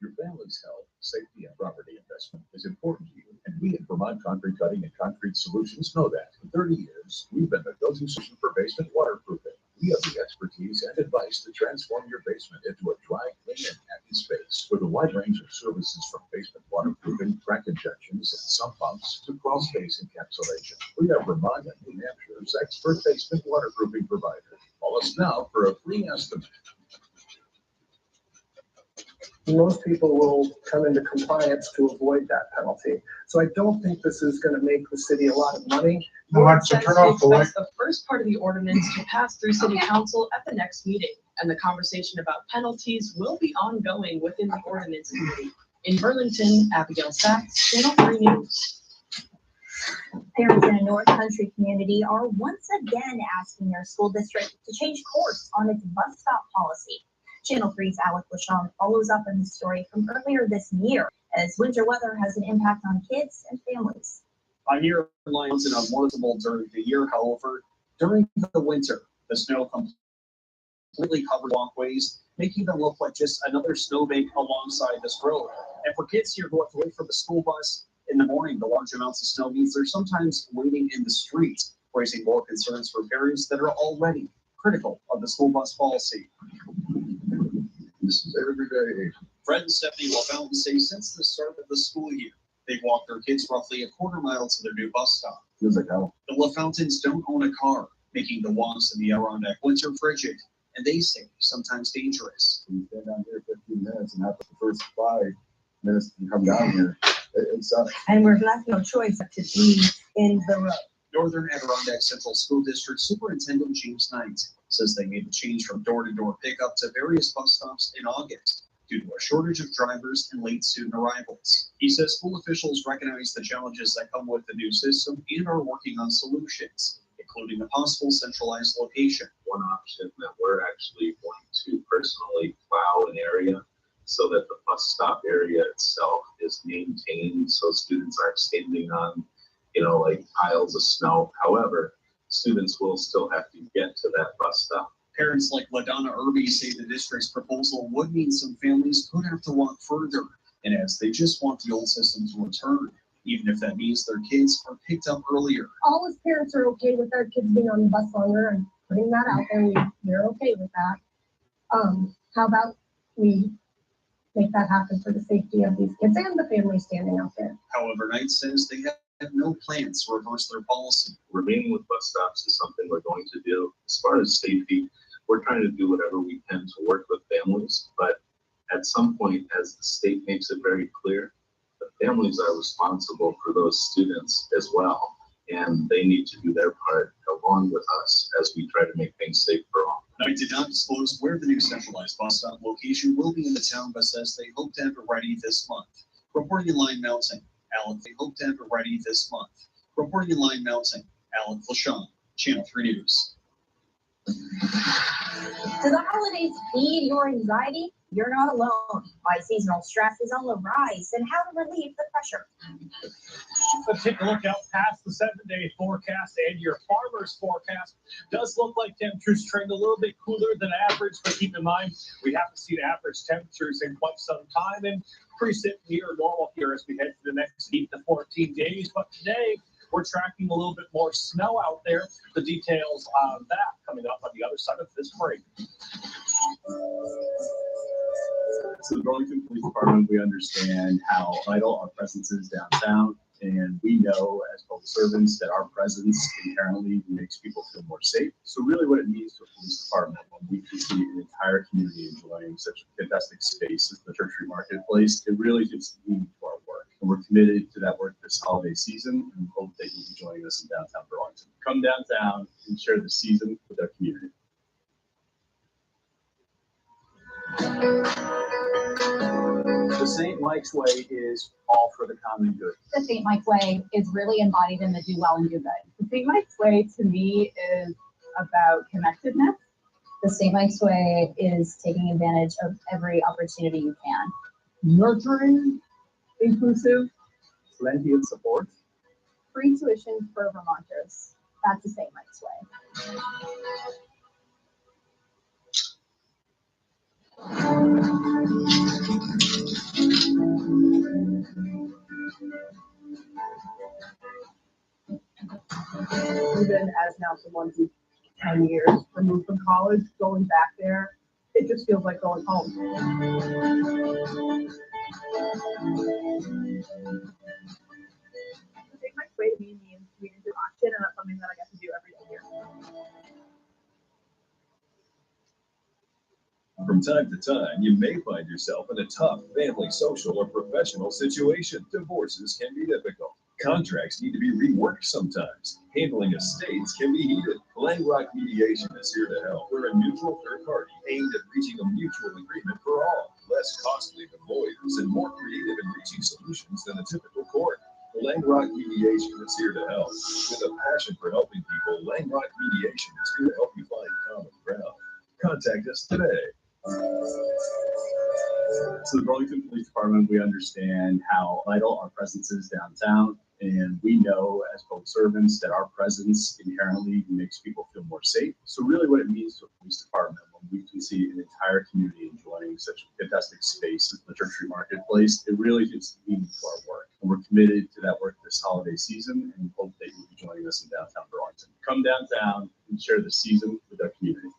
Your family's health, safety, and property investment is important to you, and we at Vermont Concrete Cutting and Concrete Solutions know that. For 30 years, we've been the go-to solution for basement waterproofing. We have the expertise and advice to transform your basement into a dry, clean, and happy space with a wide range of services from basement waterproofing, crack injections, and sump pumps to crawl space encapsulation. We are Vermont and New Hampshire's expert basement waterproofing provider. Call us now for a free estimate. Most people will come into compliance to avoid that penalty. So I don't think this is going to make the city a lot of money. Board says Turn to off the light. expect the first part of the ordinance to pass through city council at the next meeting, and the conversation about penalties will be ongoing within the ordinance committee. In Burlington, Abigail Sachs, Channel 3 News. Parents in a North Country community are once again asking their school district to change course on its bus stop policy. Channel 3's Alec Lachon follows up on the story from earlier this year as winter weather has an impact on kids and families. I hear lines and unworkable during the year. However, during the winter, the snow completely covered walkways, making them look like just another snowbank alongside this road. And for kids here who have to wait for the school bus in the morning, the large amounts of snow means they're sometimes waiting in the streets, raising more concerns for parents that are already critical of the school bus policy. This is every day. Fred and Stephanie LaFountain say since the start of the school year, they've walked their kids roughly a quarter mile to their new bus stop. Feels like hell. The LaFountains don't own a car, making the walks in the Adirondack winter frigid, and they say sometimes dangerous. You stand down here 15 minutes and after the first 5 minutes you come down here, it sucks. And we're left no choice but to be in the road. Northern Adirondack Central School District Superintendent James Knight says they made the change from door-to-door pickup to various bus stops in August due to a shortage of drivers and late student arrivals. He says school officials recognize the challenges that come with the new system and are working on solutions, including a possible centralized location. One option that we're actually going to personally plow an area so that the bus stop area itself is maintained so students aren't standing on, like piles of snow. However, students will still have to get to that bus stop. Parents like LaDonna Irby say the district's proposal would mean some families could have to walk further, and as they just want the old system to return, even if that means their kids are picked up earlier. All us parents are okay with our kids being on the bus longer and putting that out there. We're okay with that. How about we make that happen for the safety of these kids and the families standing out there? However, Knight says they have no plans to reverse their policy. Remaining with bus stops is something we're going to do. As far as safety, we're trying to do whatever we can to work with families, but at some point, as the state makes it very clear, the families are responsible for those students as well, and they need to do their part along with us as we try to make things safe for all. Knight did not disclose where the new centralized bus stop location will be in the town, but says they hope to have it ready this month. Reporting in Line Mountain, Alec, they hope to have it ready this month. Reporting in Line Mountain, Alec Lachon, Channel 3 News. Do the holidays feed your anxiety? You're not alone. Why seasonal stress is on the rise and how to relieve the pressure. Let's take a look out past the 7-day forecast, and your farmer's forecast does look like temperatures trend a little bit cooler than average, but keep in mind we haven't seen average temperatures in quite some time, and pretty near normal here as we head to the next 8 to 14 days. But today we're tracking a little bit more snow out there. The details on that coming up on the other side of this break. So the Burlington Police Department, we understand how vital our presence is downtown, and we know as public servants that our presence inherently makes people feel more safe. So really what it means to a police department when we can see an entire community enjoying such a fantastic space as the Tertiary Marketplace, it really gives meaning to our work. And we're committed to that work this holiday season, and hope that you'll be joining us in downtown Burlington. Come downtown and share the season with our community. The St. Mike's Way is all for the common good. The St. Mike's Way is really embodied in the do well and do good. The St. Mike's Way to me is about connectedness. The St. Mike's Way is taking advantage of every opportunity you can. Nurturing, inclusive, Plenty of support. free tuition for Vermonters. That's the St. Mike's Way. Even as now someone who's 10 years removed from college, going back there, it just feels like going home. I think my way to be means community action, and that's something that I get to do every day here. From time to time, you may find yourself in a tough family, social, or professional situation. Divorces can be difficult. Contracts need to be reworked sometimes. Handling estates can be heated. Langrock Mediation is here to help. We're a neutral third party aimed at reaching a mutual agreement for all. Less costly than lawyers and more creative in reaching solutions than a typical court. Langrock Mediation is here to help. With a passion for helping people, Langrock Mediation is here to help you find common ground. Contact us today. So the Burlington Police Department, we understand how vital our presence is downtown, and we know as public servants that our presence inherently makes people feel more safe. So really what it means to a police department when we can see an entire community enjoying such a fantastic space as the Church Street Marketplace, it really gives meaning to our work. And we're committed to that work this holiday season and hope that you'll be joining us in downtown Burlington. Come downtown and share the season with our community.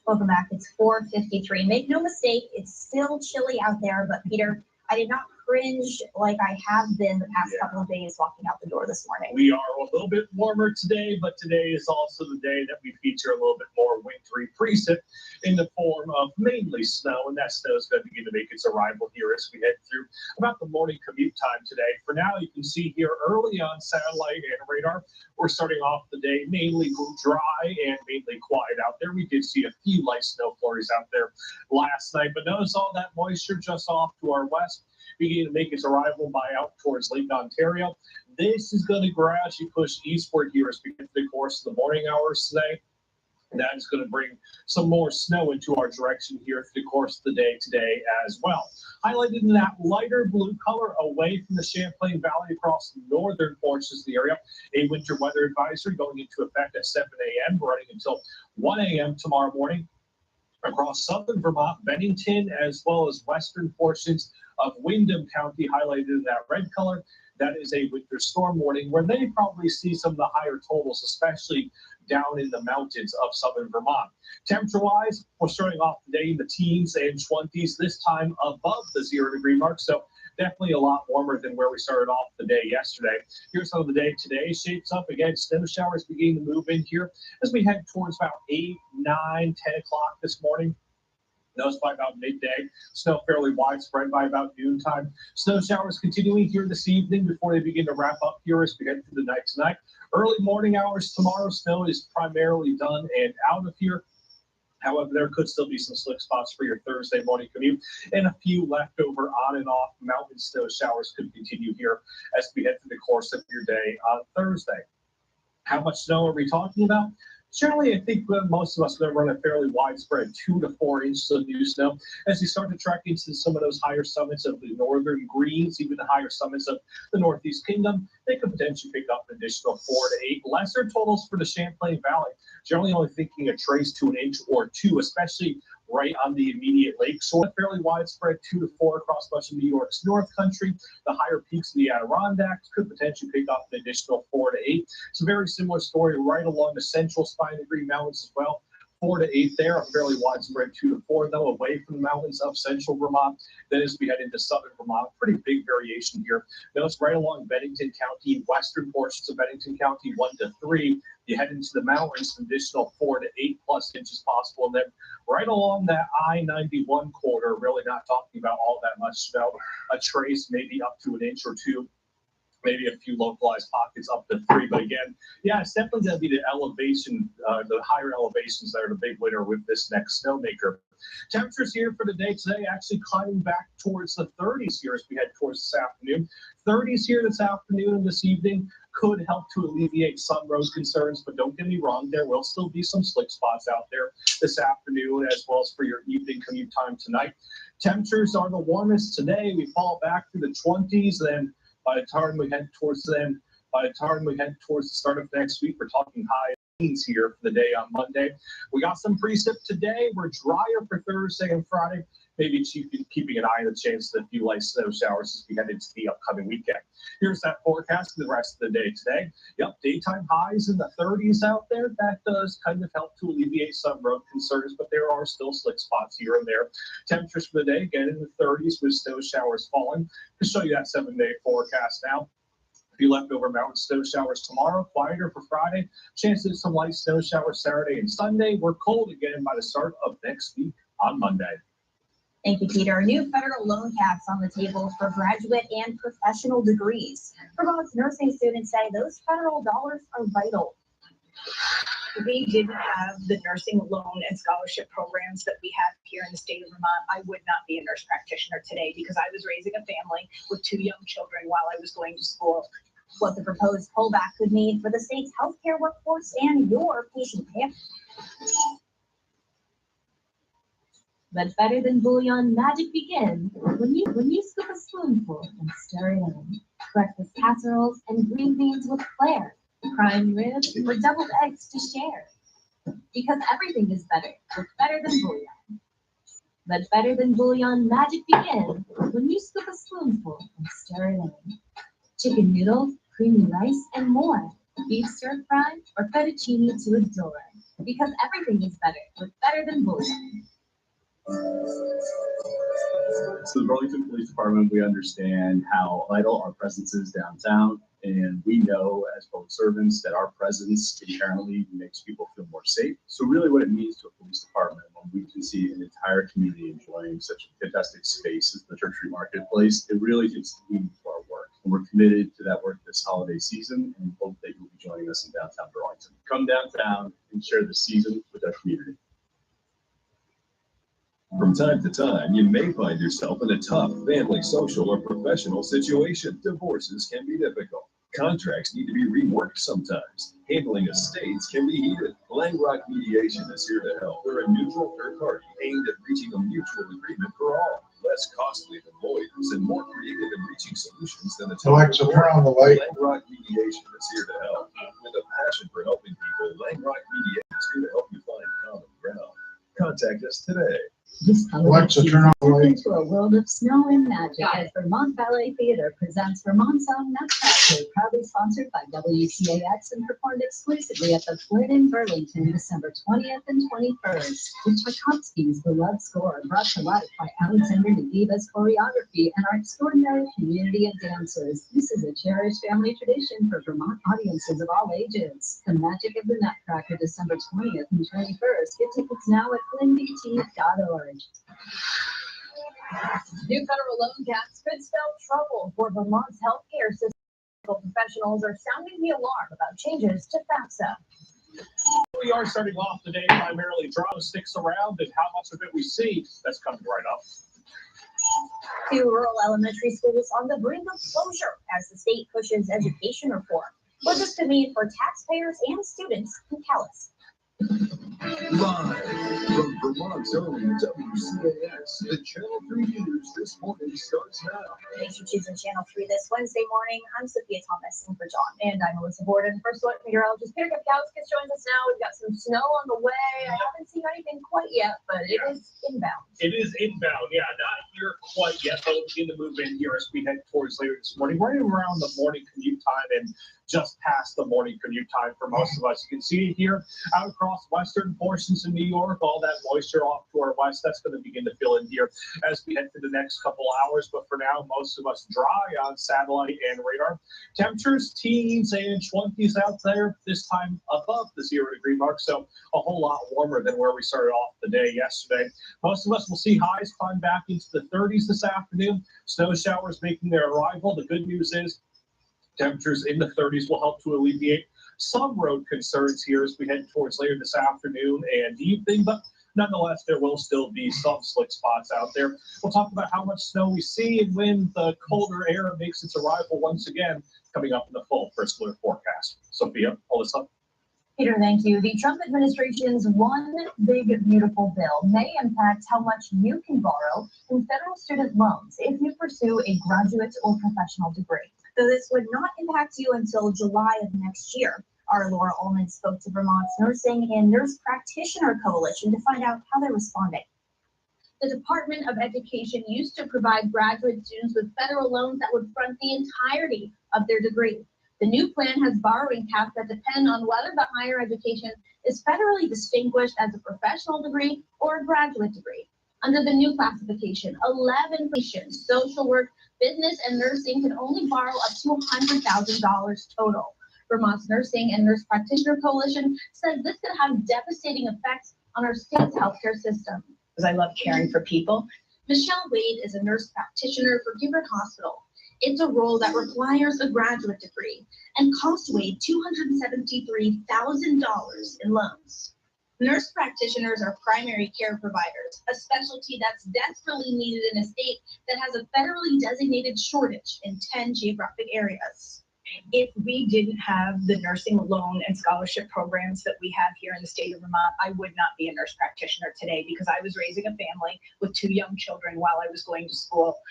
Welcome back. It's 4:53. Make no mistake, it's still chilly out there, but Peter, I did not cringe like I have been the past couple of days walking out the door this morning. We are a little bit warmer today, but today is also the day that we feature a little bit more wintry precip in the form of mainly snow, and that snow is going to begin to make its arrival here as we head through about the morning commute time today. For now, you can see here early on satellite and radar, we're starting off the day mainly dry and mainly quiet out there. We did see a few light snow flurries out there last night, but notice all that moisture just off to our west beginning to make its arrival by out towards Lake Ontario. This is going to gradually push eastward here as we get through the course of the morning hours today. And that is going to bring some more snow into our direction here through the course of the day today as well. Highlighted in that lighter blue color away from the Champlain Valley across the northern portions of the area, a winter weather advisory going into effect at 7 a.m. running until 1 a.m. tomorrow morning across southern Vermont, Bennington, as well as western portions of Windham County, highlighted in that red color. That is a winter storm warning where they probably see some of the higher totals, especially down in the mountains of southern Vermont. Temperature-wise, we're starting off the day in the teens and 20s, this time above the 0-degree mark. So definitely a lot warmer than where we started off the day yesterday. Here's how the day today shapes up. Again, snow showers beginning to move in here as we head towards about 8, 9, 10 o'clock this morning. Notice by about midday, snow fairly widespread by about noontime. Snow showers continuing here this evening before they begin to wrap up here as we get through the night tonight. Early morning hours tomorrow, snow is primarily done and out of here. However, there could still be some slick spots for your Thursday morning commute, and a few leftover on and off mountain snow showers could continue here as we head through the course of your day on Thursday. How much snow are we talking about? Generally, I think most of us are going to run a fairly widespread 2 to 4 inches of new snow. As you start to trek into some of those higher summits of the northern Greens, even the higher summits of the Northeast Kingdom, they could potentially pick up an additional 4 to 8. Lesser totals for the Champlain Valley, generally only thinking a trace to an inch or 2, especially right on the immediate lake shore. Fairly widespread 2 to 4 across much of New York's North Country. The higher peaks of the Adirondacks could potentially pick up an additional 4 to 8. It's a very similar story right along the central Spine of Green Mountains as well. 4 to 8 there, a fairly widespread 2 to 4 though, away from the mountains of central Vermont. Then as we head into southern Vermont, pretty big variation here. Notice right along Bennington County, western portions of Bennington County, 1 to 3. You head into the mountains, an additional 4 to 8 plus inches possible. And then right along that I-91 corridor, really not talking about all that much snow, a trace maybe up to an inch or 2. Maybe a few localized pockets up to 3. But again, yeah, it's definitely going to be the elevation, the higher elevations that are the big winner with this next snowmaker. Temperatures here for the day today actually climbing back towards the 30s here as we head towards this afternoon. 30s here this afternoon and this evening could help to alleviate some road concerns, but don't get me wrong, there will still be some slick spots out there this afternoon as well as for your evening commute time tonight. Temperatures are the warmest today. We fall back to the 20s, then by the time we head towards the start of next week, we're talking high teens here for the day on Monday. We got some precip today. We're drier for Thursday and Friday. maybe keeping an eye on the chance of a few light snow showers as we head into the upcoming weekend. Here's that forecast for the rest of the day today. Yep, daytime highs in the 30s out there. That does kind of help to alleviate some road concerns, but there are still slick spots here and there. Temperatures for the day, again, in the 30s with snow showers falling. To show you that 7-day forecast now. A few leftover mountain snow showers tomorrow, quieter for Friday. Chances of some light snow showers Saturday and Sunday. We're cold again by the start of next week on Monday. Thank you, Peter. New federal loan caps on the table for graduate and professional degrees. Vermont's nursing students say those federal dollars are vital. If we didn't have the nursing loan and scholarship programs that we have here in the state of Vermont, I would not be a nurse practitioner today because I was raising a family with 2 young children while I was going to school. What the proposed pullback could mean for the state's healthcare workforce and your patient care. But better than bouillon, magic begins when you scoop a spoonful and stir it in. Breakfast casseroles and green beans with flair, prime ribs or deviled eggs to share. Because everything is better with better than bouillon. But better than bouillon, magic begins when you scoop a spoonful and stir it in. Chicken noodles, creamy rice, and more. Beef stir fry or fettuccine to adore. Because everything is better with better than bouillon. So the Burlington Police Department, we understand how vital our presence is downtown, and we know as public servants that our presence inherently makes people feel more safe. So really what it means to a police department when we can see an entire community enjoying such a fantastic space as the Church Street Marketplace, it really gets meaning to our work. And we're committed to that work this holiday season and hope that you'll be joining us in downtown Burlington. Come downtown and share the season with our community. From time to time, you may find yourself in a tough family, social, or professional situation. Divorces can be difficult. Contracts need to be reworked sometimes. Handling estates can be heated. Langrock Mediation is here to help. They're a neutral third party aimed at reaching a mutual agreement for all. Less costly than lawyers and more creative in reaching solutions than the Alexa, turn on the light. Langrock Mediation is here to help. With a passion for helping people, Langrock Mediation is here to help you find common ground. Contact us today. This Alexa, turn on the light. into a world of snow and magic as Vermont Ballet Theater presents Vermont's own Nutcracker, proudly sponsored by WCAX and performed exclusively at the Flynn in Burlington, December 20th and 21st. With Tchaikovsky's beloved score brought to life by Alexander Nagiba's choreography and our extraordinary community of dancers. This is a cherished family tradition for Vermont audiences of all ages. The magic of the Nutcracker, December 20th and 21st. Get tickets now at flynnbt.org. New federal loan caps could spell trouble for Vermont's healthcare system. Professionals are sounding the alarm about changes to FAFSA. We are starting off the day primarily dry. Sticks around and how much of it we see, that's coming right up. 2 rural elementary schools on the brink of closure as the state pushes education reform. What this could mean for taxpayers and students in Calais. Live from Vermont's own WCAS, the Channel 3 News this morning starts now. Thanks for choosing Channel 3 this Wednesday morning. I'm Sophia Thomas in for John. And I'm Melissa Borden. First alert meteorologist Peter Gapkowskis joins us now. We've got some snow on the way. I haven't seen anything quite yet, but it is inbound. It is inbound, yeah, not here quite yet, but we'll begin to move in here as we head towards later this morning, right around the morning commute time and just past the morning commute time for most of us. You can see it here out across western portions of New York, all that moisture off to our west. That's going to begin to fill in here as we head through the next couple hours. But for now, most of us dry on satellite and radar. Temperatures, teens and 20s out there, this time above the 0-degree mark. So a whole lot warmer than where we started off the day yesterday. Most of us will see highs climb back into the 30s this afternoon. Snow showers making their arrival. The good news is temperatures in the 30s will help to alleviate some road concerns here as we head towards later this afternoon and evening, but nonetheless, there will still be some slick spots out there. We'll talk about how much snow we see and when the colder air makes its arrival once again, coming up in the full first alert forecast. Sophia, pull this up. Peter, thank you. The Trump administration's One Big Beautiful Bill may impact how much you can borrow in federal student loans if you pursue a graduate or professional degree. Though this would not impact you until July of next year. Our Laura Ullman spoke to Vermont's Nursing and Nurse Practitioner Coalition to find out how they're responding. The Department of Education used to provide graduate students with federal loans that would front the entirety of their degree. The new plan has borrowing caps that depend on whether the higher education is federally distinguished as a professional degree or a graduate degree. Under the new classification, 11 positions, social work, business, and nursing can only borrow up to $100,000 total. Vermont's Nursing and Nurse Practitioner Coalition says this could have devastating effects on our state's healthcare system. Because I love caring for people. Michelle Wade is a nurse practitioner for Gifford Hospital. It's a role that requires a graduate degree and cost Wade $273,000 in loans. Nurse practitioners are primary care providers, a specialty that's desperately needed in a state that has a federally designated shortage in 10 geographic areas. If we didn't have the nursing loan and scholarship programs that we have here in the state of Vermont, I would not be a nurse practitioner today because I was raising a family with 2 young children while I was going to school.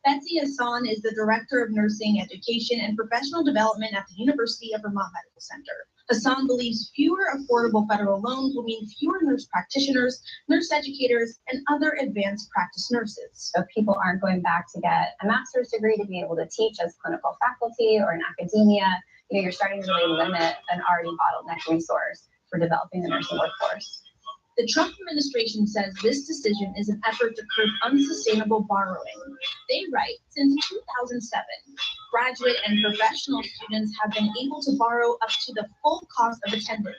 Betsy Hassan is the Director of Nursing Education and Professional Development at the University of Vermont Medical Center. Hassan believes fewer affordable federal loans will mean fewer nurse practitioners, nurse educators, and other advanced practice nurses. So people aren't going back to get a master's degree to be able to teach as clinical faculty or in academia. You know, you're starting to really limit an already bottleneck resource for developing the nursing workforce. The Trump administration says this decision is an effort to curb unsustainable borrowing. They write, since 2007, graduate and professional students have been able to borrow up to the full cost of attendance.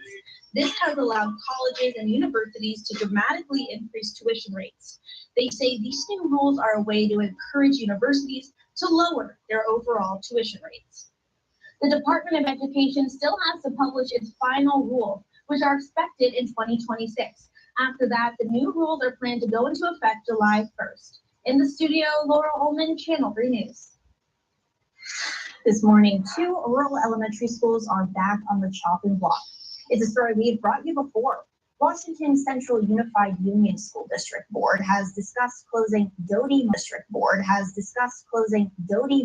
This has allowed colleges and universities to dramatically increase tuition rates. They say these new rules are a way to encourage universities to lower their overall tuition rates. The Department of Education still has to publish its final rules, which are expected in 2026. After that, the new rules are planned to go into effect July 1st. In the studio, Laura Ullman, Channel 3 News. This morning, 2 rural elementary schools are back on the chopping block. It's a story we've brought you before. Washington Central Unified Union School District Board has discussed closing Doty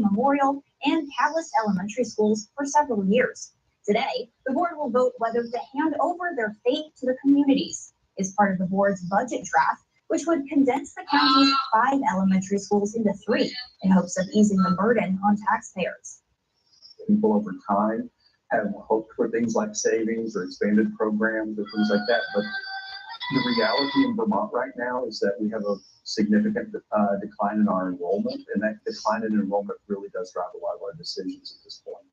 Memorial and Callis Elementary Schools for several years. Today, the board will vote whether to hand over their fate to the communities. As part of the board's budget draft, which would condense the county's 5 elementary schools into 3 in hopes of easing the burden on taxpayers. People over time have hoped for things like savings or expanded programs or things like that, but the reality in Vermont right now is that we have a significant decline in our enrollment, and that decline in enrollment really does drive a lot of our decisions at this point.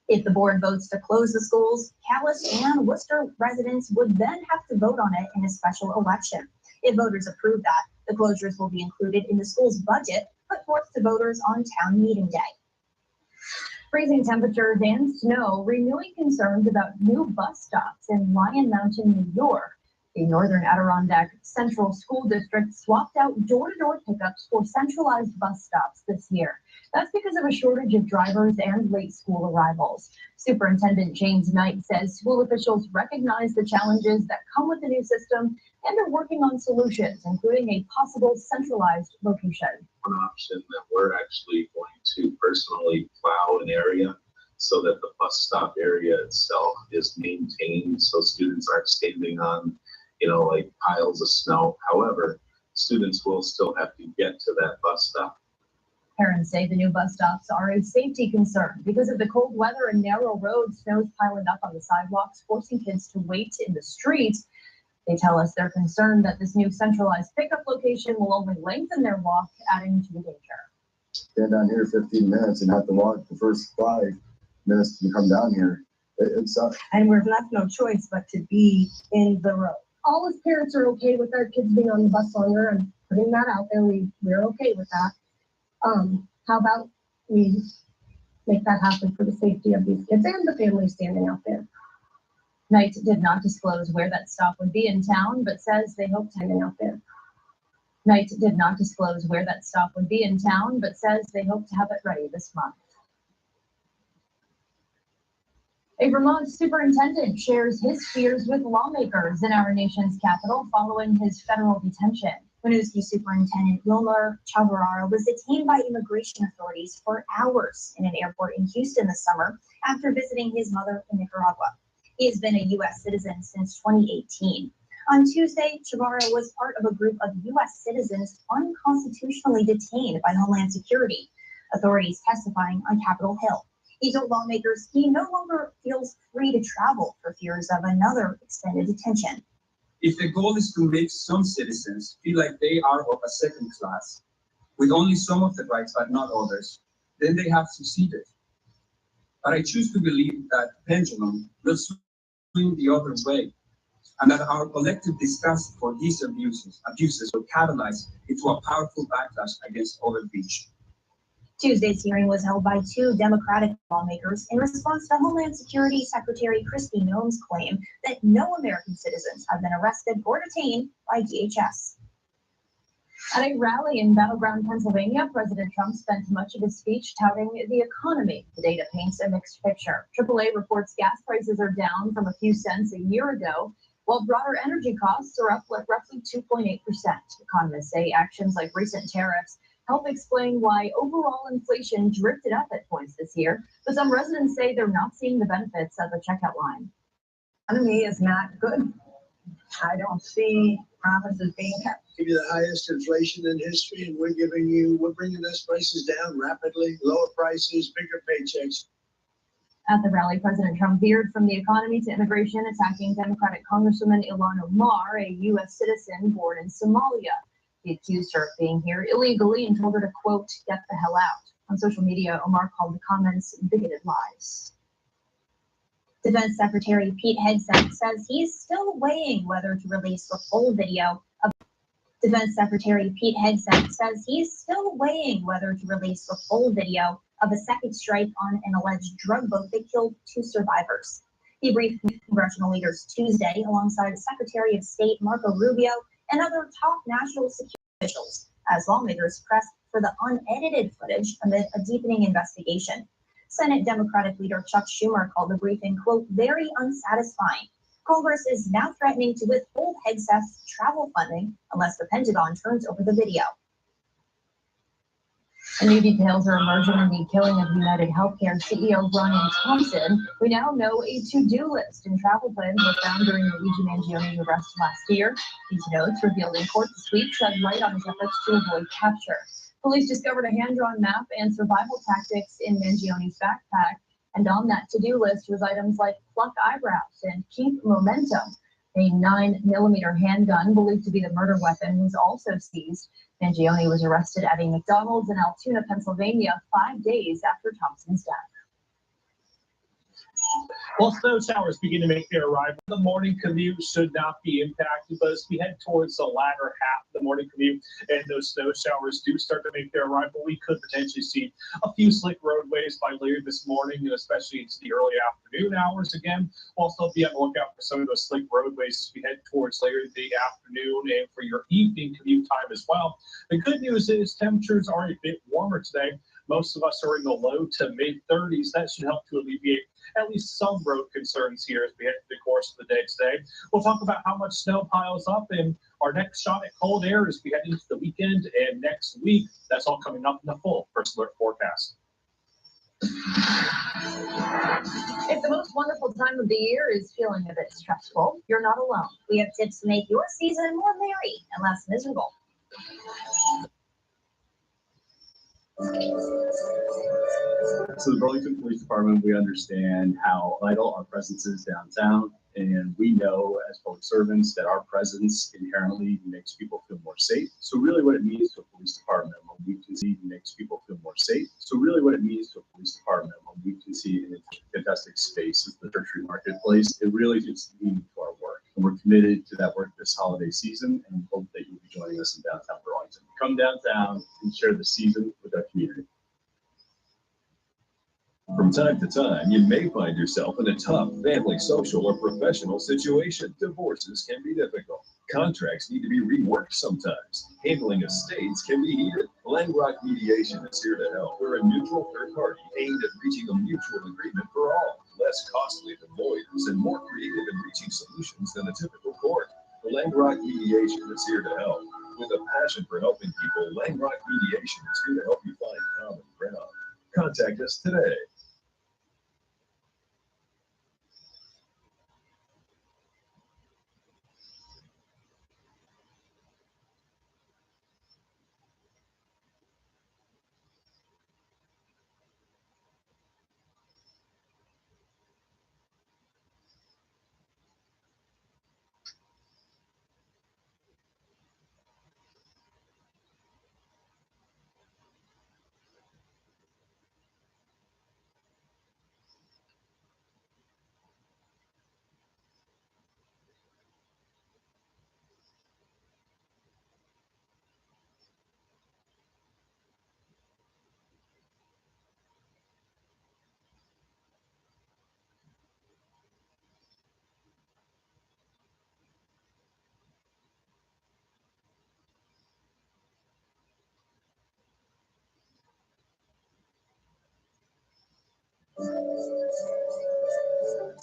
If the board votes to close the schools, Callis and Worcester residents would then have to vote on it in a special election. If voters approve that, the closures will be included in the school's budget put forth to voters on town meeting day. Freezing temperatures and snow renewing concerns about new bus stops in Lion Mountain, New York. The Northern Adirondack Central School District swapped out door-to-door pickups for centralized bus stops this year. That's because of a shortage of drivers and late school arrivals. Superintendent James Knight says school officials recognize the challenges that come with the new system and are working on solutions, including a possible centralized location. One option that we're actually going to personally plow an area so that the bus stop area itself is maintained so students aren't standing on, like piles of snow. However, students will still have to get to that bus stop. Parents say the new bus stops are a safety concern because of the cold weather and narrow roads, snow's piling up on the sidewalks, forcing kids to wait in the streets. They tell us they're concerned that this new centralized pickup location will only lengthen their walk, adding to the danger. Stand down here 15 minutes and have to walk the first 5 minutes to come down here. It sucks. And we're left no choice but to be in the road. All us parents are okay with our kids being on the bus longer and putting that out there. We're okay with that. How about we make that happen for the safety of these kids and the families standing out there? Knight did not disclose where that stop would be in town, but says they hope to hang out there. Knight did not disclose where that stop would be in town, but says they hope to have it ready this month. A Vermont superintendent shares his fears with lawmakers in our nation's capital following his federal detention. Winooski Superintendent Wilmer Chavarara was detained by immigration authorities for hours in an airport in Houston this summer after visiting his mother in Nicaragua. He has been a U.S. citizen since 2018. On Tuesday, Chavarro was part of a group of U.S. citizens unconstitutionally detained by Homeland Security, authorities testifying on Capitol Hill. He told lawmakers he no longer feels free to travel for fears of another extended detention. If the goal is to make some citizens feel like they are of a second class, with only some of the rights but not others, then they have succeeded. But I choose to believe that pendulum will swing the other way, and that our collective disgust for these abuses will catalyze into a powerful backlash against overreach. Tuesday's hearing was held by two Democratic lawmakers in response to Homeland Security Secretary Kristi Noem's claim that no American citizens have been arrested or detained by DHS. At a rally in battleground Pennsylvania, President Trump spent much of his speech touting the economy. The data paints a mixed picture. AAA reports gas prices are down from a few cents a year ago, while broader energy costs are up roughly 2.8%. Economists say actions like recent tariffs help explain why overall inflation drifted up at points this year, but some residents say they're not seeing the benefits of the checkout line. Economy is not good. I don't see promises being kept. Give you the highest inflation in history, and we're bringing those prices down rapidly, lower prices, bigger paychecks. At the rally, President Trump veered from the economy to immigration, attacking Democratic Congresswoman Ilhan Omar, a U.S. citizen born in Somalia. He accused her of being here illegally and told her to, quote, get the hell out. On social media, Omar called the comments bigoted lies. Defense Secretary Pete Hegseth says he's still weighing whether to release the full video of Defense Secretary Pete Hegseth says he's still weighing whether to release the full video of a second strike on an alleged drug boat that killed two survivors. He briefed congressional leaders Tuesday alongside Secretary of State Marco Rubio and other top national security officials as lawmakers pressed for the unedited footage amid a deepening investigation. Senate Democratic leader Chuck Schumer called the briefing, quote, very unsatisfying. Congress is now threatening to withhold Hegseth's travel funding unless the Pentagon turns over the video. And new details are emerging in the killing of United Healthcare CEO Brian Thompson. We now know a to-do list and travel plans were found during Luigi Mangioni's arrest last year. These notes revealed in court this week shed light on his efforts to avoid capture. Police discovered a hand-drawn map and survival tactics in Mangioni's backpack. And on that to-do list was items like pluck eyebrows and keep momentum. A 9mm handgun believed to be the murder weapon was also seized. Mangioni was arrested at a McDonald's in Altoona, Pennsylvania, 5 days after Thompson's death. While snow showers begin to make their arrival, the morning commute should not be impacted, but as we head towards the latter half of the morning commute and those snow showers do start to make their arrival, we could potentially see a few slick roadways by later this morning, and especially into the early afternoon hours again. We'll also be on the lookout for some of those slick roadways as we head towards later in the afternoon and for your evening commute time as well. The good news is temperatures are a bit warmer today. Most of us are in the low to mid 30s. That should help to alleviate at least some road concerns here as we head through the course of the day today. We'll talk about how much snow piles up in our next shot at cold air as we head into the weekend and next week. That's all coming up in the full First Alert forecast. If the most wonderful time of the year is feeling a bit stressful, you're not alone. We have tips to make your season more merry and less miserable. So the Burlington Police Department, we understand how vital our presence is downtown, and we know as public servants that our presence inherently makes people feel more safe. So really what it means to a police department when we can see makes people feel more safe. So really what it means to a police department when we can see in a fantastic space as the tertiary marketplace, it really gives meaning to our work. And we're committed to that work this holiday season, and we hope that you'll be joining us in downtown Burlington. Come downtown and share the season with our community. From time to time, you may find yourself in a tough family, social, or professional situation. Divorces can be difficult. Contracts need to be reworked sometimes. Handling estates can be heated. Langrock Mediation is here to help. We're a neutral third party aimed at reaching a mutual agreement for all. Less costly than lawyers and more creative in reaching solutions than a typical court. The Langrock Mediation is here to help. With a passion for helping people, Langrock Mediation is here to help you find common ground. Contact us today. So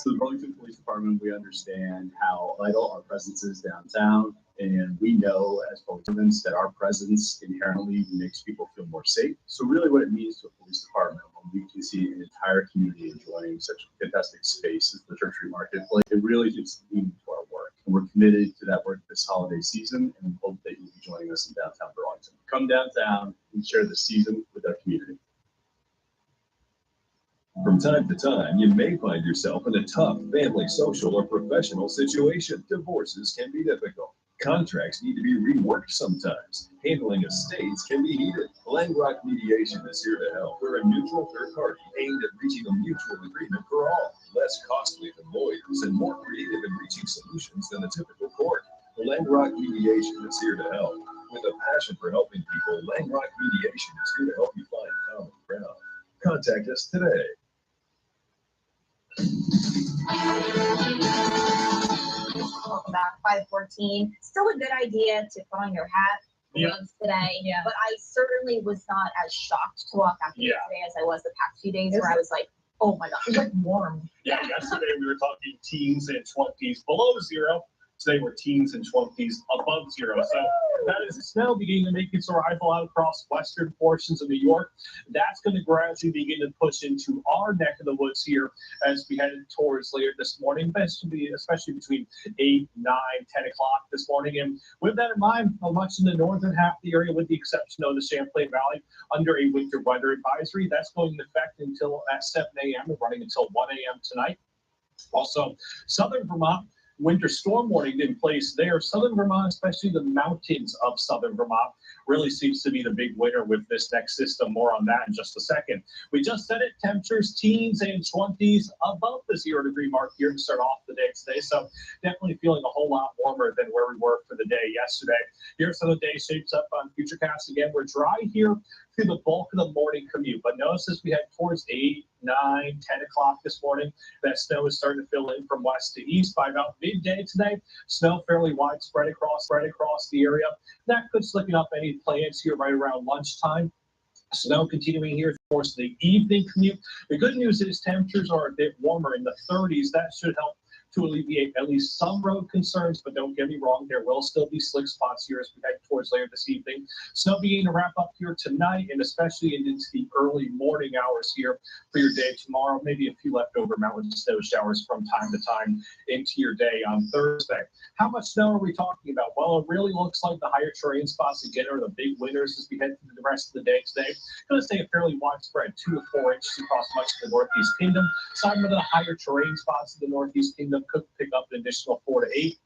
the Burlington Police Department, we understand how vital our presence is downtown. And we know as public servants that our presence inherently makes people feel more safe. So really what it means to a police department when we can see an entire community enjoying such a fantastic space as the Tertiary Marketplace, it really just means to our work. And we're committed to that work this holiday season and hope that you'll be joining us in downtown Burlington. Come downtown and share the season with our community. From time to time, you may find yourself in a tough family, social, or professional situation. Divorces can be difficult. Contracts need to be reworked sometimes. Handling estates can be heated. Langrock Mediation is here to help. We're a neutral third party aimed at reaching a mutual agreement for all. Less costly than lawyers and more creative in reaching solutions than a typical court. Langrock Mediation is here to help. With a passion for helping people, Langrock Mediation is here to help you find common ground. Contact us today. Welcome back, 5:14. Still a good idea to put on your hat, gloves today. Yeah. But I certainly was not as shocked to walk out here today as I was the past few days where I was like, oh my God, it's like warm. Yeah, yesterday we were talking teens and 20s below zero. Today we're teens and 20s above zero. So that is snow beginning to make its arrival out across western portions of New York. That's going to gradually begin to push into our neck of the woods here as we head towards later this morning, especially between 8, 9, 10 o'clock this morning. And with that in mind, much in the northern half of the area, with the exception of the Champlain Valley, under a winter weather advisory, that's going into effect until at 7 a.m. and running until 1 a.m. tonight. Also, southern Vermont, winter storm warning in place there. Southern Vermont, especially the mountains of southern Vermont, really seems to be the big winner with this next system. More on that in just a second. We just said it, temperatures teens and 20s above the 0 degree mark here to start off the day today. So definitely feeling a whole lot warmer than where we were for the day yesterday. Here's how the day shapes up on Futurecast. Again, we're dry here through the bulk of the morning commute, but notice as we head towards 8, 9, 10 o'clock this morning, that snow is starting to fill in from west to east. By about midday today, snow fairly widespread across the area. That could slicken up any plans here right around lunchtime. Snow continuing here towards the evening commute. The good news is temperatures are a bit warmer in the 30s. That should help to alleviate at least some road concerns, but don't get me wrong, there will still be slick spots here as we head towards later this evening. Snow beginning to wrap up here tonight and especially into the early morning hours here for your day tomorrow. Maybe a few leftover mountain snow showers from time to time into your day on Thursday. How much snow are we talking about? Well, it really looks like the higher terrain spots again are the big winners as we head through the rest of the day today. Going to stay a fairly widespread 2 to 4 inches across much of the Northeast Kingdom. Some of the higher terrain spots of the Northeast Kingdom could pick up an additional 4 to 8.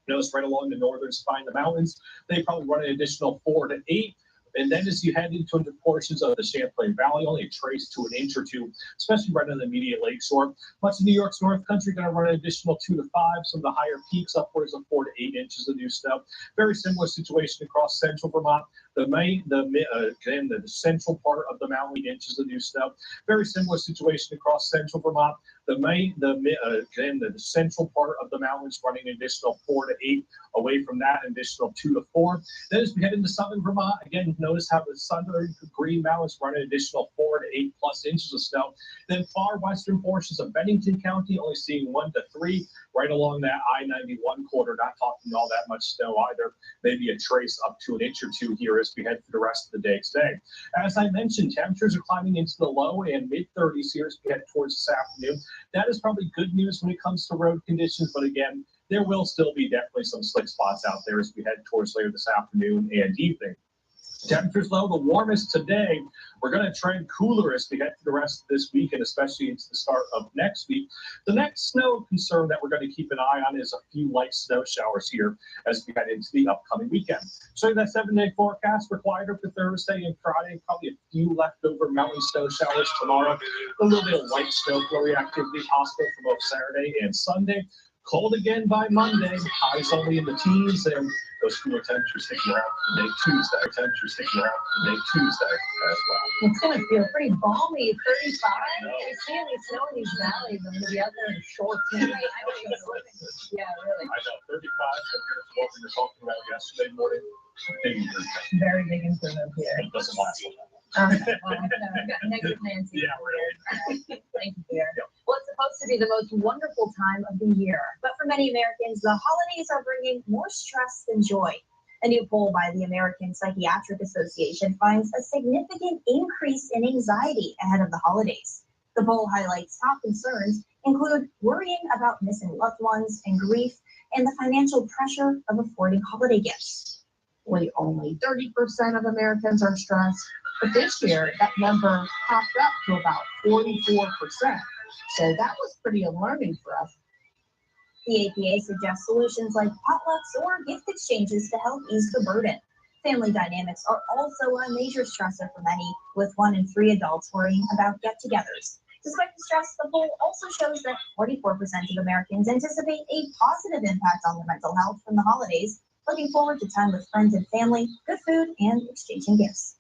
Notice right along the northern spine of the mountains, they probably run an additional 4 to 8. And then as you head into portions of the Champlain Valley, only a trace to an inch or 2, especially right on the immediate lakeshore. Much of New York's North Country going to run an additional 2 to 5. Some of the higher peaks upwards of 4 to 8 inches of new snow. Very similar situation across central Vermont. The central part of the mountain, inches of new snow. Very similar situation across central Vermont. The central part of the mountains running an additional 4 to 8. Away from that, an additional 2 to 4. Then as we head into southern Vermont, again, notice how the southern Green Mountains run an additional 4 to 8 plus inches of snow. Then far western portions of Bennington County only seeing 1 to 3. Right along that I-91 corridor, not talking all that much snow either. Maybe a trace up to an inch or 2 here as we head through the rest of the day today. As I mentioned, temperatures are climbing into the low and mid-30s here as we head towards this afternoon. That is probably good news when it comes to road conditions, but again, there will still be definitely some slick spots out there as we head towards later this afternoon and evening. Temperatures low, the warmest today. We're going to trend cooler as we head through the rest of this week and especially into the start of next week. The next snow concern that we're going to keep an eye on is a few light snow showers here as we head into the upcoming weekend. So that 7-day forecast for quieter for Thursday and Friday, probably a few leftover mountain snow showers tomorrow. A little bit of light snow flurry activity possible for both Saturday and Sunday. Cold again by Monday, highs only in the teens, and those cooler temperatures sticking around for day Tuesday. As well. It's going to feel pretty balmy, 35. I see any snow in these valleys. I'm going to be out there in shorts. Yeah, really. I know, 35 compared to what we were talking about yesterday morning. Big improvement. Very big improvement here. It doesn't last long. Well, no, I've got negative Nancy. Yeah, really. Thank you, Peter. Well, it's supposed to be the most wonderful time of the year. But for many Americans, the holidays are bringing more stress than joy. A new poll by the American Psychiatric Association finds a significant increase in anxiety ahead of the holidays. The poll highlights top concerns include worrying about missing loved ones and grief, and the financial pressure of affording holiday gifts. Only 30% of Americans are stressed, but this year that number popped up to about 44%. So that was pretty alarming for us. The APA suggests solutions like potlucks or gift exchanges to help ease the burden. Family dynamics are also a major stressor for many, with 1 in 3 adults worrying about get-togethers. Despite the stress, the poll also shows that 44% of Americans anticipate a positive impact on their mental health from the holidays, looking forward to time with friends and family, good food, and exchanging gifts.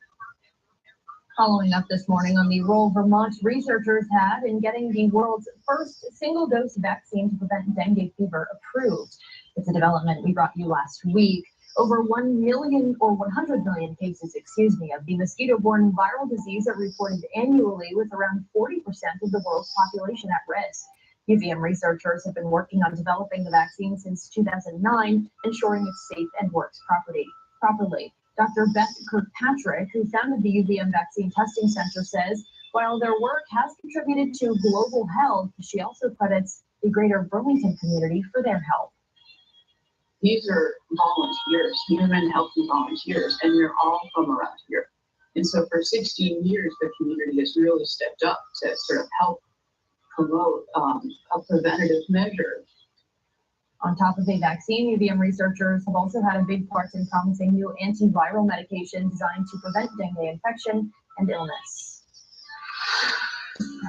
Following up this morning on the role Vermont researchers had in getting the world's first single-dose vaccine to prevent dengue fever approved. It's a development we brought you last week. Over 1 million or 100 million cases, of the mosquito-borne viral disease are reported annually, with around 40% of the world's population at risk. UVM researchers have been working on developing the vaccine since 2009, ensuring it's safe and works properly. Dr. Beth Kirkpatrick, who founded the UVM Vaccine Testing Center, says while their work has contributed to global health, she also credits the greater Burlington community for their help. These are volunteers, human healthy volunteers, and they're all from around here. And so for 16 years, the community has really stepped up to sort of help promote a preventative measure. On top of the vaccine, UVM researchers have also had a big part in promising new antiviral medication designed to prevent dengue infection and illness.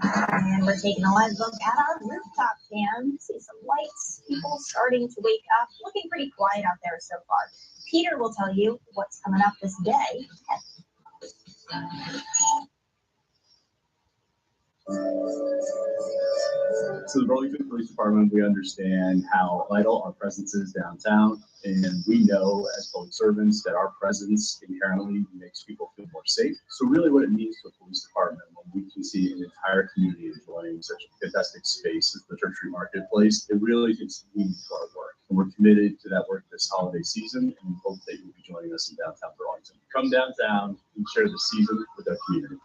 And we're taking a live look at our rooftop cam. See some lights, people starting to wake up. Looking pretty quiet out there so far. Peter will tell you what's coming up this day. So the Burlington Police Department, we understand how vital our presence is downtown, and we know as public servants that our presence inherently makes people feel more safe. So really what it means to a police department when we can see an entire community enjoying such a fantastic space as the Tertiary Marketplace, it really is meaning to our work. And we're committed to that work this holiday season, and we hope that you'll be joining us in downtown Burlington. Come downtown and share the season with our community.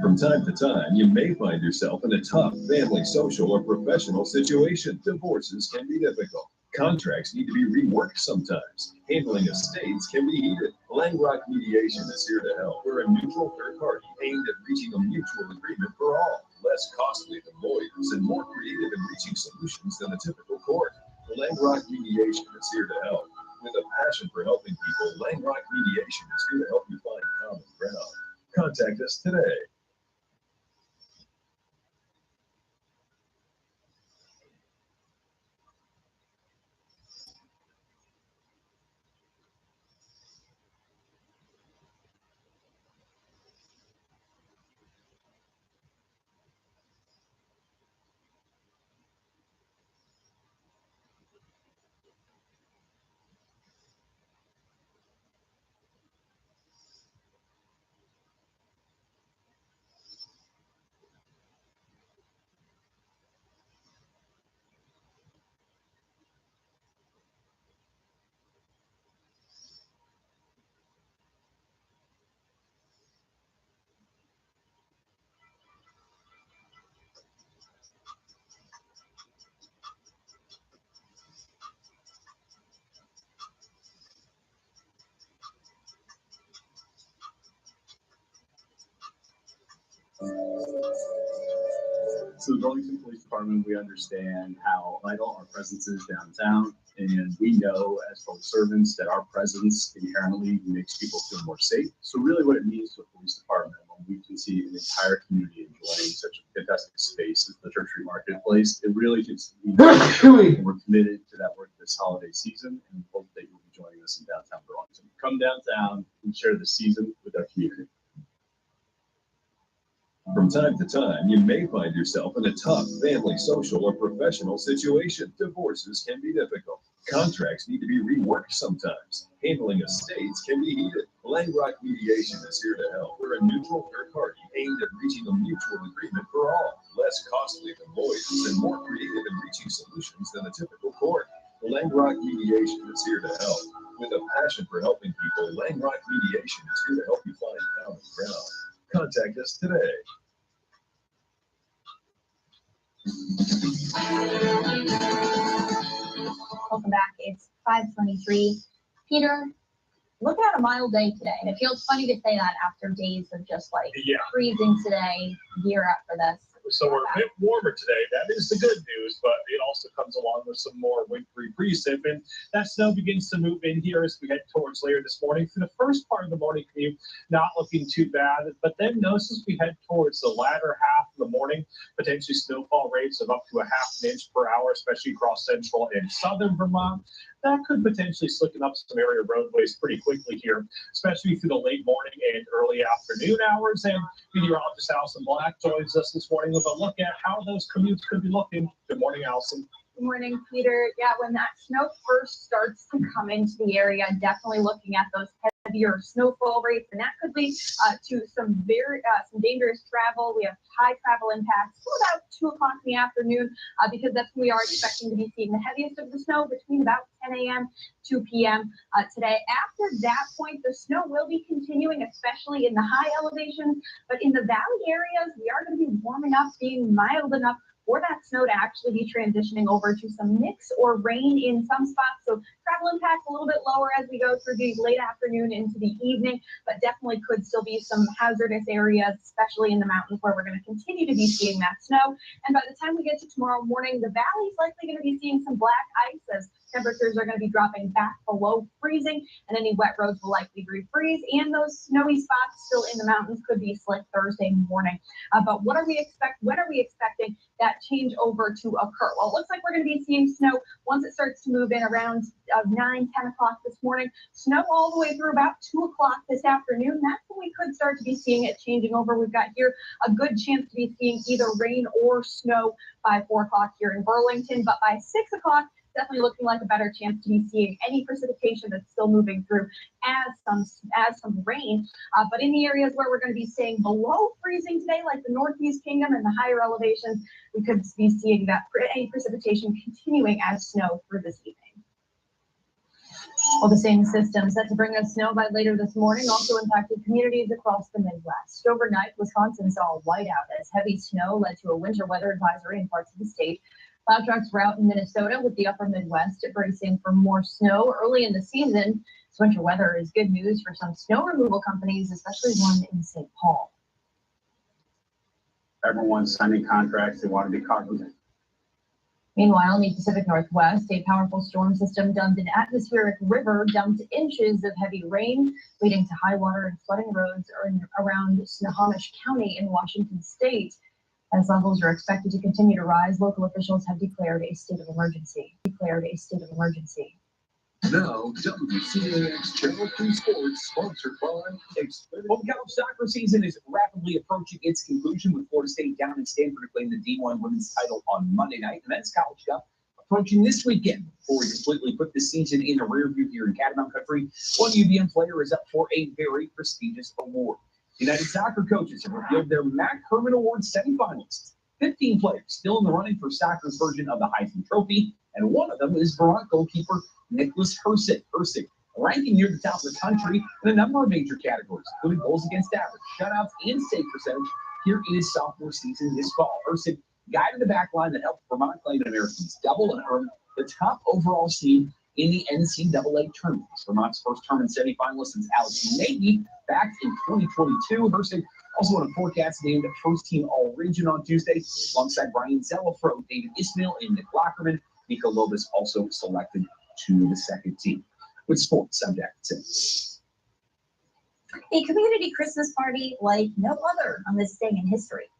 From time to time, you may find yourself in a tough family, social, or professional situation. Divorces can be difficult. Contracts need to be reworked sometimes. Handling estates can be heated. Langrock Mediation is here to help. We're a neutral third party aimed at reaching a mutual agreement for all. Less costly than lawyers and more creative in reaching solutions than a typical court. Langrock Mediation is here to help. With a passion for helping people, Langrock Mediation is here to help you find common ground. Contact us today. So the Burlington Police Department, we understand how vital our presence is downtown, and we know as public servants that our presence inherently makes people feel more safe. So really what it means to a police department when we can see an entire community enjoying such a fantastic space as the Tertiary Marketplace, it really just means we're committed to that work this holiday season, and we hope that you'll be joining us in downtown Burlington. Come downtown and share the season with our community. From time to time, you may find yourself in a tough family, social, or professional situation. Divorces can be difficult. Contracts need to be reworked sometimes. Handling estates can be heated. Langrock Mediation is here to help. We're a neutral third party aimed at reaching a mutual agreement for all, less costly than lawyers and more creative in reaching solutions than a typical court. Langrock Mediation is here to help. With a passion for helping people, Langrock Mediation is here to help you find common ground. Contact us today. Welcome back. It's 5:23. Peter, looking at a mild day today, and it feels funny to say that after days of just like freezing today, gear up for this. So we're a bit warmer today. That is the good news, but it also comes along with some more wintry precip, and that snow begins to move in here as we head towards later this morning. For the first part of the morning commute, not looking too bad, but then notice as we head towards the latter half of the morning, potentially snowfall rates of up to a half an inch per hour, especially across central and southern Vermont. That could potentially slicken up some area roadways pretty quickly here, especially through the late morning and early afternoon hours. And meteorologist Allison Black joins us this morning with a look at how those commutes could be looking. Good morning, Allison. Good morning, Peter. Yeah, when that snow first starts to come into the area, definitely looking at those heavier snowfall rates, and that could lead to some dangerous travel. We have high travel impacts till about 2 o'clock in the afternoon, because that's when we are expecting to be seeing the heaviest of the snow between about 10 a.m. 2 p.m. Today. After that point, the snow will be continuing, especially in the high elevations, but in the valley areas, we are going to be warming up, being mild enough for that snow to actually be transitioning over to some mix or rain in some spots. So travel impacts a little bit lower as we go through the late afternoon into the evening, but definitely could still be some hazardous areas, especially in the mountains where we're going to continue to be seeing that snow. And by the time we get to tomorrow morning, the valley's likely going to be seeing some black ice as temperatures are going to be dropping back below freezing, and any wet roads will likely refreeze, and those snowy spots still in the mountains could be slick Thursday morning. But when are we expecting that change over to occur? Well, it looks like we're going to be seeing snow once it starts to move in around 9, 10 o'clock this morning. Snow all the way through about 2 o'clock this afternoon. That's when we could start to be seeing it changing over. We've got here a good chance to be seeing either rain or snow by 4 o'clock here in Burlington, but by 6 o'clock, definitely looking like a better chance to be seeing any precipitation that's still moving through as some rain. But in the areas where we're going to be staying below freezing today, like the Northeast Kingdom and the higher elevations, we could be seeing that any precipitation continuing as snow through this evening. Well, the same system set to bring us snow by later this morning also impacted communities across the Midwest. Overnight, Wisconsin saw a whiteout as heavy snow led to a winter weather advisory in parts of the state. Plow trucks were out in Minnesota with the upper Midwest bracing for more snow early in the season. This winter weather is good news for some snow removal companies, especially one in St. Paul. Everyone's signing contracts, they want to be cognizant. Meanwhile, in the Pacific Northwest, a powerful storm system dumped an atmospheric river dumped inches of heavy rain, leading to high water and flooding roads around Snohomish County in Washington state. As levels are expected to continue to rise, local officials have declared a state of emergency. Now, WCAX Channel 3 Sports, sponsored by Xfinity. Well, the college soccer season is rapidly approaching its conclusion with Florida State down in Stanford to claim the D1 women's title on Monday night. The Men's College Cup approaching this weekend. Before we completely put the season in the rear view here in Catamount Country, one UVM player is up for a very prestigious award. United Soccer Coaches have revealed their Mac Herman Award semifinalists. 15 players still in the running for soccer's version of the Heisman Trophy, and one of them is Vermont goalkeeper Nicholas Hersig. Hersig, ranking near the top of the country in a number of major categories, including goals against average, shutouts, and save percentage here in his sophomore season this fall. Hersig guided the back line that helped Vermont claim an American's double and earn the top overall seed in the NCAA tournament. Vermont's first tournament semifinalist since Alex Nagy back in 2022. Hersig also won a forecast named first team All-Region on Tuesday, alongside Brian Zelafro, David Ismail, and Nick Lockerman. Nico Lobos also selected to the second team. With sports, I'm Jack Tim. A community Christmas party like no other on this day in history.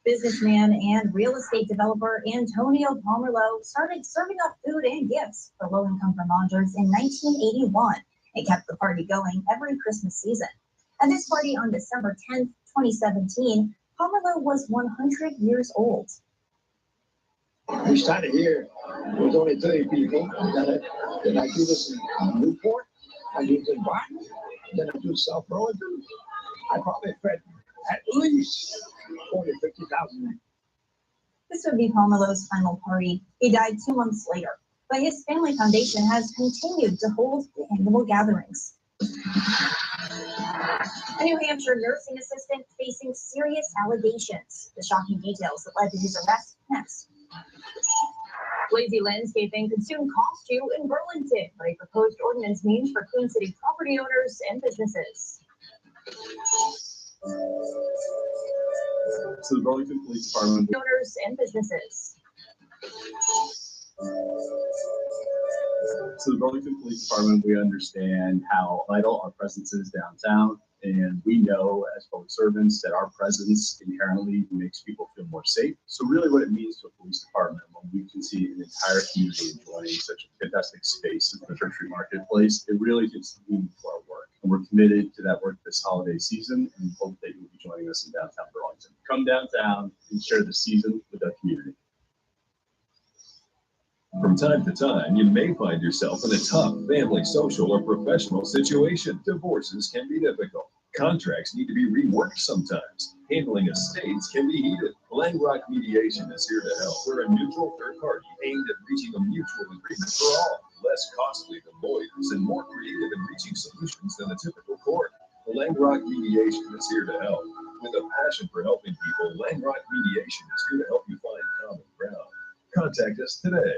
Businessman and real estate developer Antonio Pomerleau started serving up food and gifts for low-income Vermonters in 1981 and kept the party going every Christmas season. At this party on December 10th, 2017, Pomerleau was 100 years old. We started here with only 30 people. Then I do this in Newport. I do this in Barton. Then I do South Burlington. I probably fed at least 40, 50,000. This would be Pomelo's final party. He died 2 months later, but his family foundation has continued to hold the annual gatherings. A New Hampshire nursing assistant facing serious allegations. The shocking details that led to his arrest next. Lazy landscaping could soon cost you in Burlington, what a proposed ordinance means for Queen City property owners and businesses. So the Burlington Police Department. Owners and businesses. So the Burlington Police Department, we understand how vital our presence is downtown. And we know as public servants that our presence inherently makes people feel more safe. So really what it means to a police department when we can see an entire community enjoying such a fantastic space as the Church Street Marketplace, it really gives meaning to our work. And we're committed to that work this holiday season and hope that you'll be joining us in downtown Burlington. Come downtown and share the season with our community. From time to time, you may find yourself in a tough family, social, or professional situation. Divorces can be difficult. Contracts need to be reworked sometimes. Handling estates can be heated. Langrock Mediation is here to help. We're a neutral third party aimed at reaching a mutual agreement for all. Less costly than lawyers and more creative in reaching solutions than a typical court. Langrock Mediation is here to help. With a passion for helping people, Langrock Mediation is here to help you find common ground. Contact us today.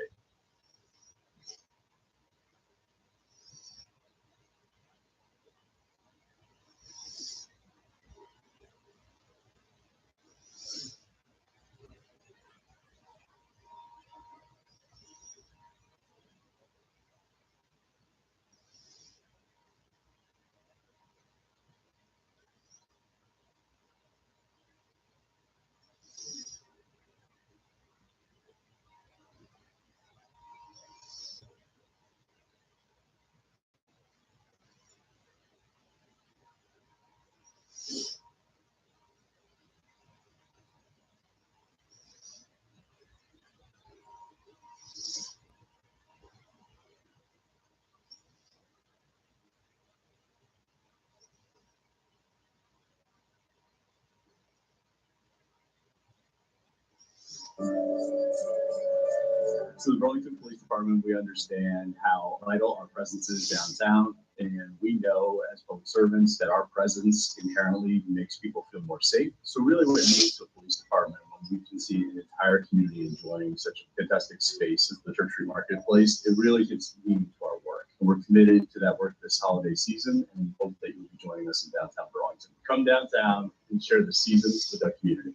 So the Burlington Police Department, we understand how vital our presence is downtown. And we know as public servants that our presence inherently makes people feel more safe. So really what it means to a police department when we can see an entire community enjoying such a fantastic space as the Church Street Marketplace, it really gives meaning to our work. And we're committed to that work this holiday season and hope that you'll be joining us in downtown Burlington. Come downtown and share the season with our community.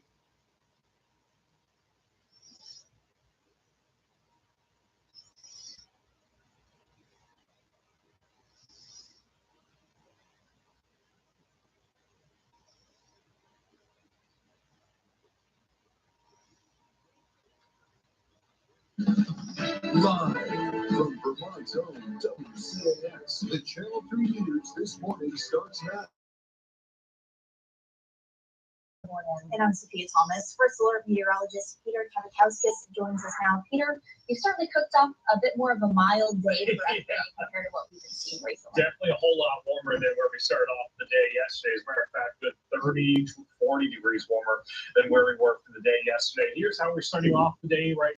Live from Vermont's own WCAX, the Channel 3 News this morning starts now. And I'm Sophia Thomas. First Alert meteorologist Peter Kavakowskis joins us now. Peter, you've certainly cooked up a bit more of a mild day for us compared to what we've been seeing recently. Definitely a whole lot warmer than where we started off the day yesterday. As a matter of fact, good 30 to 40 degrees warmer than where we were for the day yesterday. Here's how we're starting off the day right